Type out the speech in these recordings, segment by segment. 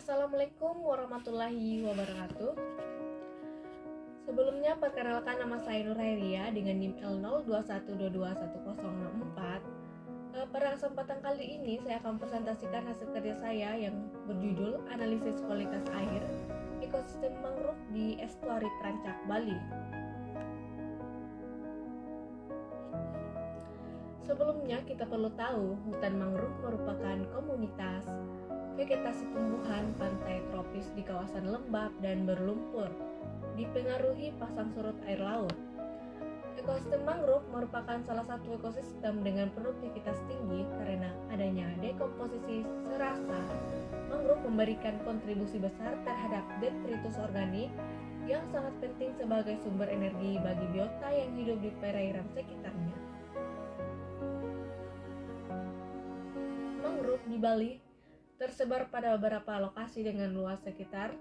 Assalamualaikum warahmatullahi wabarakatuh. Sebelumnya perkenalkan, nama saya Nur Hairia dengan NIM L0212211064. Pada kesempatan kali ini saya akan presentasikan hasil kerja saya yang berjudul Analisis Kualitas Air Ekosistem Mangrove di Estuari Perancak, Bali. Sebelumnya kita perlu tahu hutan mangrove merupakan komunitas vegetasi tumbuhan pantai tropis di kawasan lembab dan berlumpur, dipengaruhi pasang surut air laut. Ekosistem mangrove merupakan salah satu ekosistem dengan produktivitas tinggi karena adanya dekomposisi serasa. Mangrove memberikan kontribusi besar terhadap detritus organik yang sangat penting sebagai sumber energi bagi biota yang hidup di perairan sekitarnya. Mangrove di Bali tersebar pada beberapa lokasi dengan luas sekitar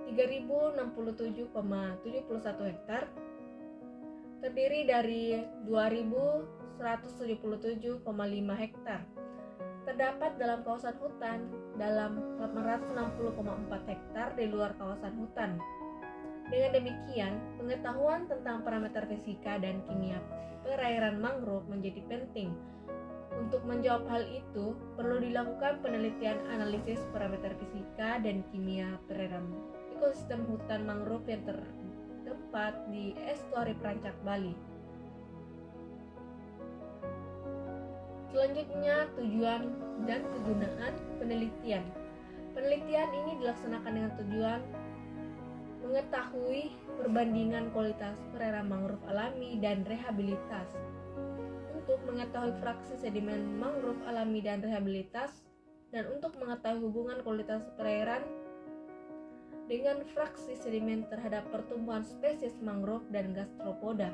3.067,71 hektar, terdiri dari 2.177,5 hektar terdapat dalam kawasan hutan, dalam 860,4 hektar di luar kawasan hutan. Dengan demikian, pengetahuan tentang parameter fisika dan kimia perairan mangrove menjadi penting. Untuk menjawab hal itu, perlu dilakukan penelitian analisis parameter fisika dan kimia perairan ekosistem hutan mangrove yang terdapat di Estuari Perancak, Bali. Selanjutnya, tujuan dan kegunaan penelitian. Penelitian ini dilaksanakan dengan tujuan mengetahui perbandingan kualitas perairan mangrove alami dan rehabilitas. Untuk mengetahui fraksi sedimen mangrove alami dan rehabilitas, dan untuk mengetahui hubungan kualitas perairan dengan fraksi sedimen terhadap pertumbuhan spesies mangrove dan gastropoda.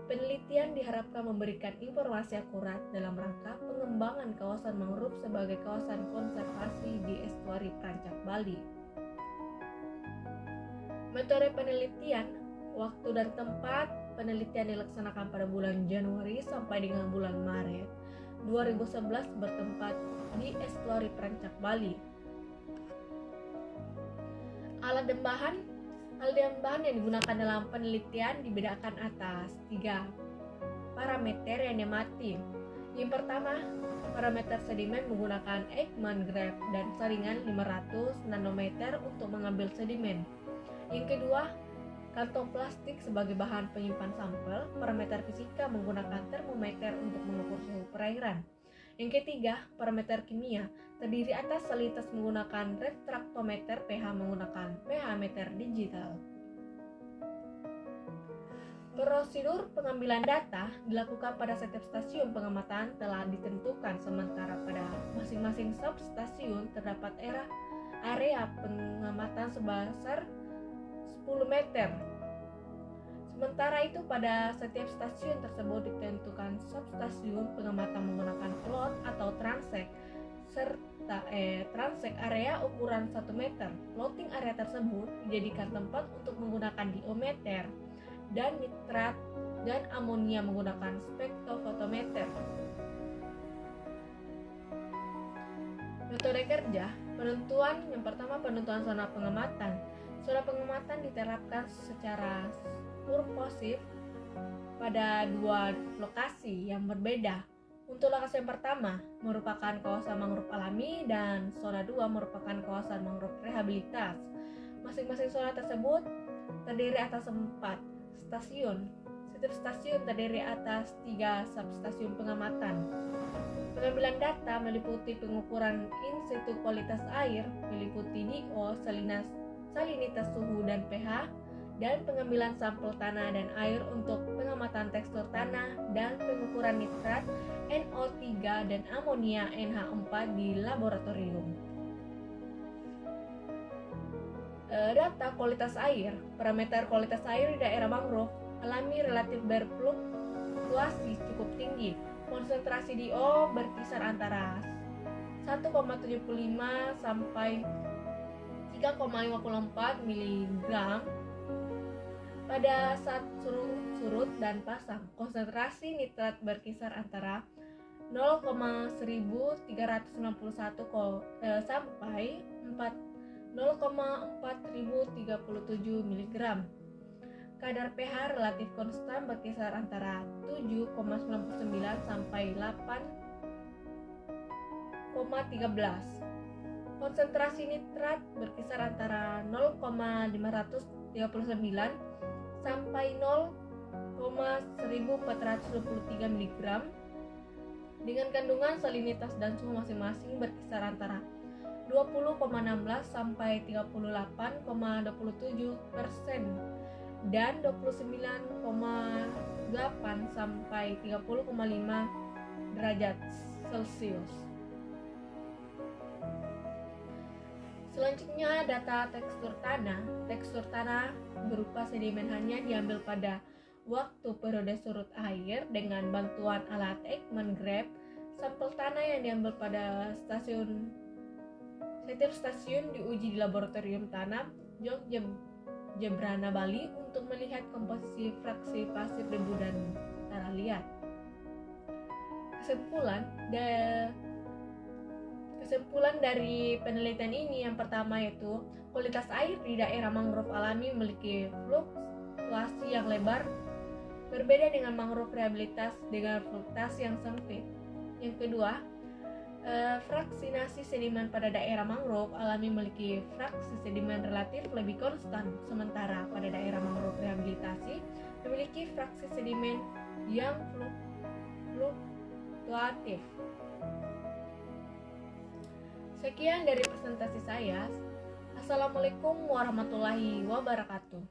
Penelitian diharapkan memberikan informasi akurat dalam rangka pengembangan kawasan mangrove sebagai kawasan konservasi di Estuari Perancak, Bali. Metode penelitian, waktu dan tempat penelitian dilaksanakan pada bulan Januari sampai dengan bulan Maret 2011 bertempat di Estuari Perancak, Bali. Alat dan bahan yang digunakan dalam penelitian dibedakan atas 3 parameter yang diamati. Yang pertama, parameter sedimen menggunakan Ekman graph dan saringan 500 nanometer untuk mengambil sedimen. Yang kedua, kantong plastik sebagai bahan penyimpan sampel. Parameter fisika menggunakan termometer untuk mengukur suhu perairan. Yang ketiga, parameter kimia terdiri atas salitas menggunakan refraktometer, pH menggunakan pH meter digital. Prosedur pengambilan data dilakukan pada setiap stasiun pengamatan telah ditentukan, sementara pada masing-masing substasiun terdapat area pengamatan sebesar 10 meter. Sementara itu pada setiap stasiun tersebut ditentukan substasiun pengamatan menggunakan plot atau transek serta transek area ukuran 1 meter. Plotting area tersebut dijadikan tempat untuk menggunakan diometer dan nitrat dan amonia menggunakan spektrofotometer. Metode kerja yang pertama, penentuan zona pengamatan. Zona pengamatan diterapkan secara purposif pada 2 lokasi yang berbeda. Untuk lokasi yang pertama merupakan kawasan mangrove alami dan zona 2 merupakan kawasan mangrove rehabilitas. Masing-masing zona tersebut terdiri atas 4 stasiun. Setiap stasiun terdiri atas 3 substasiun pengamatan. Pengambilan data meliputi pengukuran in situ kualitas air, meliputi DO, salinitas suhu dan pH, dan pengambilan sampel tanah dan air untuk pengamatan tekstur tanah dan pengukuran nitrat, NO3 dan amonia NH4 di laboratorium. Data kualitas air. Parameter kualitas air di daerah mangrove alami relatif berfluktuasi cukup tinggi. Konsentrasi DO berkisar antara 1,75 sampai 3,54 mg pada saat surut dan pasang. Konsentrasi nitrat berkisar antara 0,1391 sampai 0,4037 mg. Kadar pH relatif konstan berkisar antara 7,99 sampai 8,13. Konsentrasi nitrat berkisar antara 0,539 sampai 0,1423 mg dengan kandungan salinitas dan suhu masing-masing berkisar antara 20,16 sampai 38,27% dan 29,8 sampai 30,5 derajat Celcius. Selanjutnya, data tekstur tanah. Tekstur tanah berupa sedimen hanya diambil pada waktu periode surut air dengan bantuan alat Ekman Grab. Sampel tanah yang diambil pada setiap stasiun diuji di laboratorium tanah Jogjabrana, Bali untuk melihat komposisi fraksi pasir, debu, dan tanah liat. Kesimpulan dari penelitian ini yang pertama yaitu kualitas air di daerah mangrove alami memiliki fluktuasi yang lebar, berbeda dengan mangrove rehabilitas dengan fluktuasi yang sempit. Yang kedua, fraksinasi sedimen pada daerah mangrove alami memiliki fraksi sedimen relatif lebih konstan, sementara pada daerah mangrove rehabilitasi memiliki fraksi sedimen yang fluktuatif. Sekian dari presentasi saya. Assalamualaikum warahmatullahi wabarakatuh.